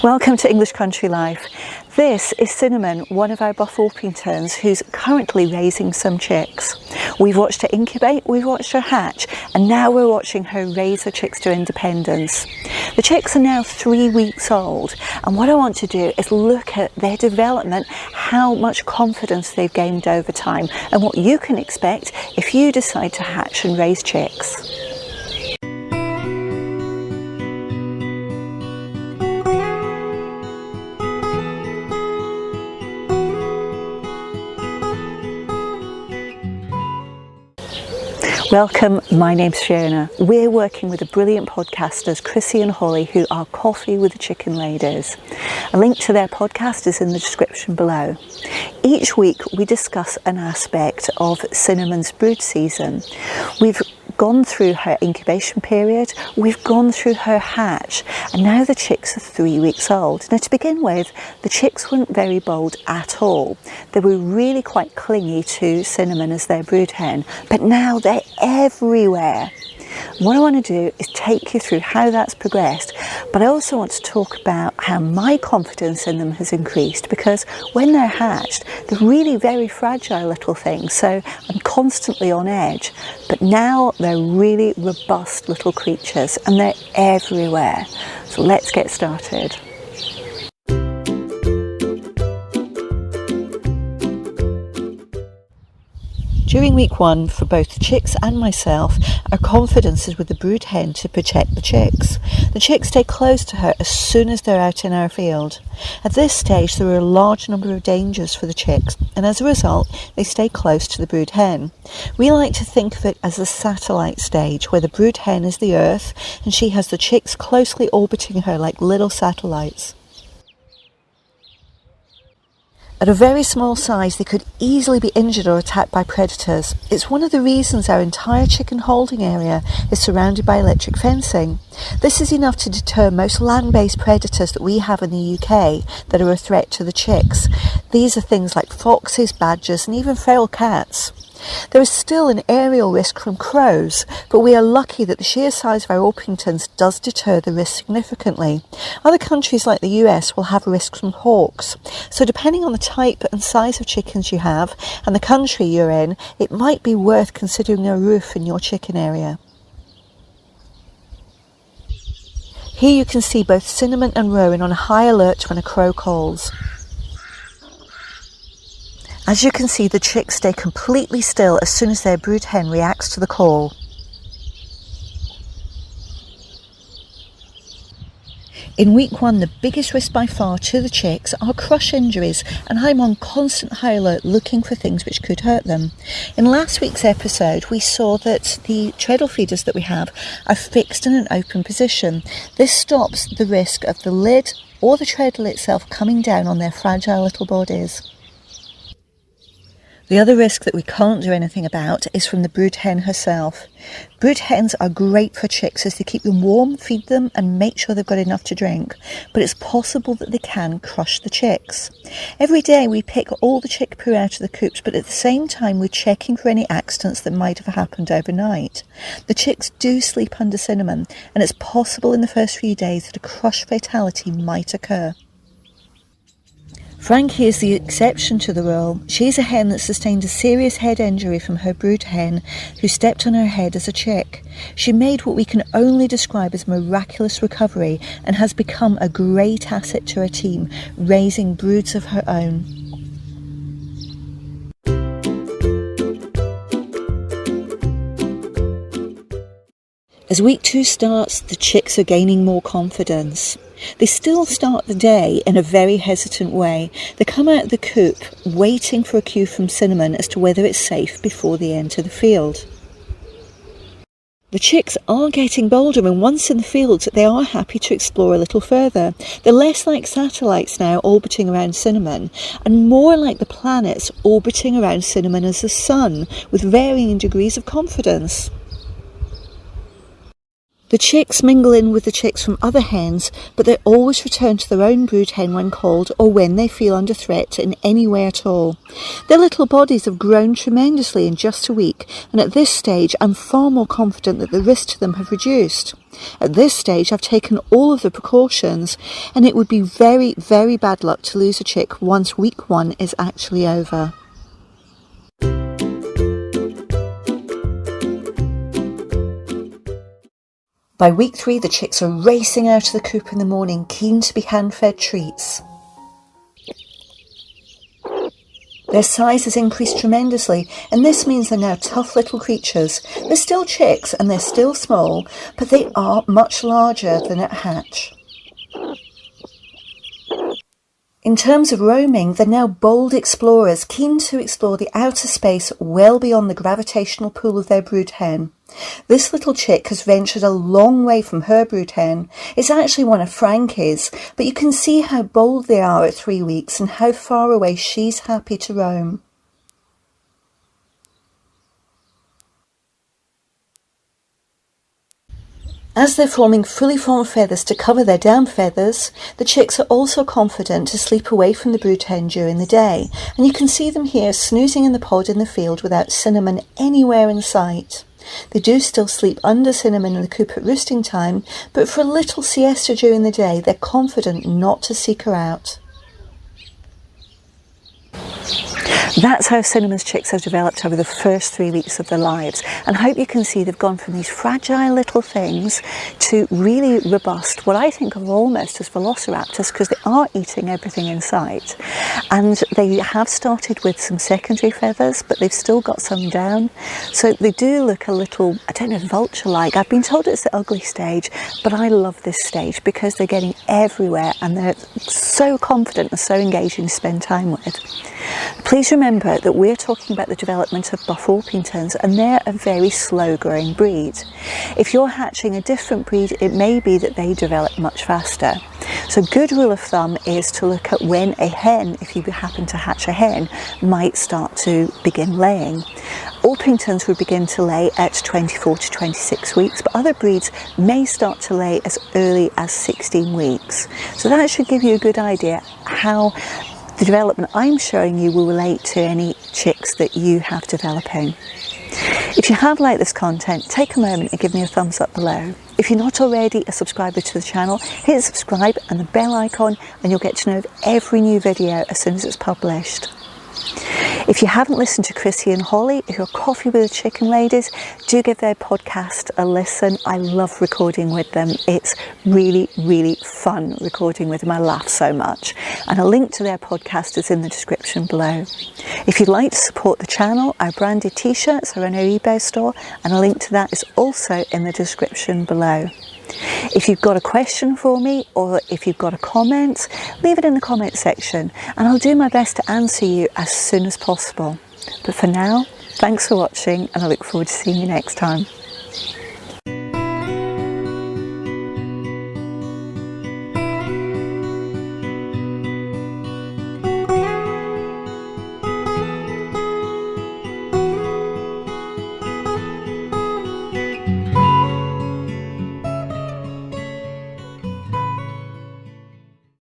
Welcome to English Country Life. This is Cinnamon, one of our buff Orpingtons, who's currently raising some chicks. We've watched her incubate, we've watched her hatch, and now we're watching her raise her chicks to independence. The chicks are now 3 weeks old, and what I want to do is look at their development, how much confidence they've gained over time, and what you can expect if you decide to hatch and raise chicks. Welcome, my name's Fiona. We're working with the brilliant podcasters Chrissy and Holly, who are Coffee with the Chicken Ladies. A link to their podcast is in the description below. Each week we discuss an aspect of Cinnamon's brood season. We've gone through her incubation period, we've gone through her hatch, and now the chicks are 3 weeks old. Now, to begin with, the chicks weren't very bold at all. They were really quite clingy to Cinnamon as their brood hen, but now they're everywhere. What I want to do is take you through how that's progressed, but I also want to talk about how my confidence in them has increased, because when they're hatched, they're really very fragile little things, so I'm constantly on edge. But now they're really robust little creatures and they're everywhere. So let's get started. During week 1, for both the chicks and myself, our confidence is with the brood hen to protect the chicks. The chicks stay close to her as soon as they're out in our field. At this stage, there are a large number of dangers for the chicks, and as a result, they stay close to the brood hen. We like to think of it as a satellite stage, where the brood hen is the Earth, and she has the chicks closely orbiting her like little satellites. At a very small size, they could easily be injured or attacked by predators. It's one of the reasons our entire chicken holding area is surrounded by electric fencing. This is enough to deter most land-based predators that we have in the UK that are a threat to the chicks. These are things like foxes, badgers, and even feral cats. There is still an aerial risk from crows, but we are lucky that the sheer size of our Orpingtons does deter the risk significantly. Other countries like the US will have risks from hawks, so depending on the type and size of chickens you have and the country you're in, it might be worth considering a roof in your chicken area. Here you can see both Cinnamon and Rowan on high alert when a crow calls. As you can see, the chicks stay completely still as soon as their brood hen reacts to the call. In week 1, the biggest risk by far to the chicks are crush injuries, and I'm on constant high alert looking for things which could hurt them. In last week's episode, we saw that the treadle feeders that we have are fixed in an open position. This stops the risk of the lid or the treadle itself coming down on their fragile little bodies. The other risk that we can't do anything about is from the brood hen herself. Brood hens are great for chicks as they keep them warm, feed them and make sure they've got enough to drink, but it's possible that they can crush the chicks. Every day we pick all the chick poo out of the coops, but at the same time we're checking for any accidents that might have happened overnight. The chicks do sleep under Cinnamon, and it's possible in the first few days that a crush fatality might occur. Frankie is the exception to the rule. She's a hen that sustained a serious head injury from her brood hen who stepped on her head as a chick. She made what we can only describe as miraculous recovery and has become a great asset to her team, raising broods of her own. As week 2 starts, the chicks are gaining more confidence. They still start the day in a very hesitant way. They come out of the coop waiting for a cue from Cinnamon as to whether it's safe before they enter the field. The chicks are getting bolder, and once in the field they are happy to explore a little further. They're less like satellites now orbiting around Cinnamon, and more like the planets orbiting around Cinnamon as the sun, with varying degrees of confidence. The chicks mingle in with the chicks from other hens, but they always return to their own brood hen when called or when they feel under threat in any way at all. Their little bodies have grown tremendously in just a week, and at this stage I'm far more confident that the risks to them have reduced. At this stage I've taken all of the precautions, and it would be very, very bad luck to lose a chick once week 1 is actually over. By week 3, the chicks are racing out of the coop in the morning, keen to be hand-fed treats. Their size has increased tremendously, and this means they're now tough little creatures. They're still chicks and they're still small, but they are much larger than at hatch. In terms of roaming, they're now bold explorers, keen to explore the outer space well beyond the gravitational pull of their brood hen. This little chick has ventured a long way from her brood hen. It's actually one of Frankie's, but you can see how bold they are at 3 weeks and how far away she's happy to roam. As they're forming fully formed feathers to cover their down feathers, the chicks are also confident to sleep away from the brood hen during the day, and you can see them here snoozing in the pod in the field without Cinnamon anywhere in sight. They do still sleep under Cinnamon in the coop at roosting time, but for a little siesta during the day they're confident not to seek her out. That's how Cinnamon's chicks have developed over the first 3 weeks of their lives, and I hope you can see they've gone from these fragile little things to really robust, what I think of almost as velociraptors, because they are eating everything in sight. And they have started with some secondary feathers, but they've still got some down, so they do look a little, I don't know, vulture-like. I've been told it's the ugly stage, but I love this stage because they're getting everywhere and they're so confident and so engaging to spend time with. Please remember that we're talking about the development of buff Orpingtons, and they're a very slow growing breed. If you're hatching a different breed, it may be that they develop much faster. So a good rule of thumb is to look at when a hen, if you happen to hatch a hen, might start to begin laying. Orpingtons would begin to lay at 24 to 26 weeks, but other breeds may start to lay as early as 16 weeks. So that should give you a good idea how the development I'm showing you will relate to any chicks that you have developing. If you have liked this content, take a moment and give me a thumbs up below. If you're not already a subscriber to the channel, hit subscribe and the bell icon and you'll get to know of every new video as soon as it's published. If you haven't listened to Chrissy and Holly, who are Coffee with the Chicken Ladies, do give their podcast a listen. I love recording with them. It's really, really fun recording with them. I laugh so much. And a link to their podcast is in the description below. If you'd like to support the channel, our branded t-shirts are in our eBay store, and a link to that is also in the description below. If you've got a question for me, or if you've got a comment, leave it in the comment section and I'll do my best to answer you as soon as possible. But for now, thanks for watching and I look forward to seeing you next time.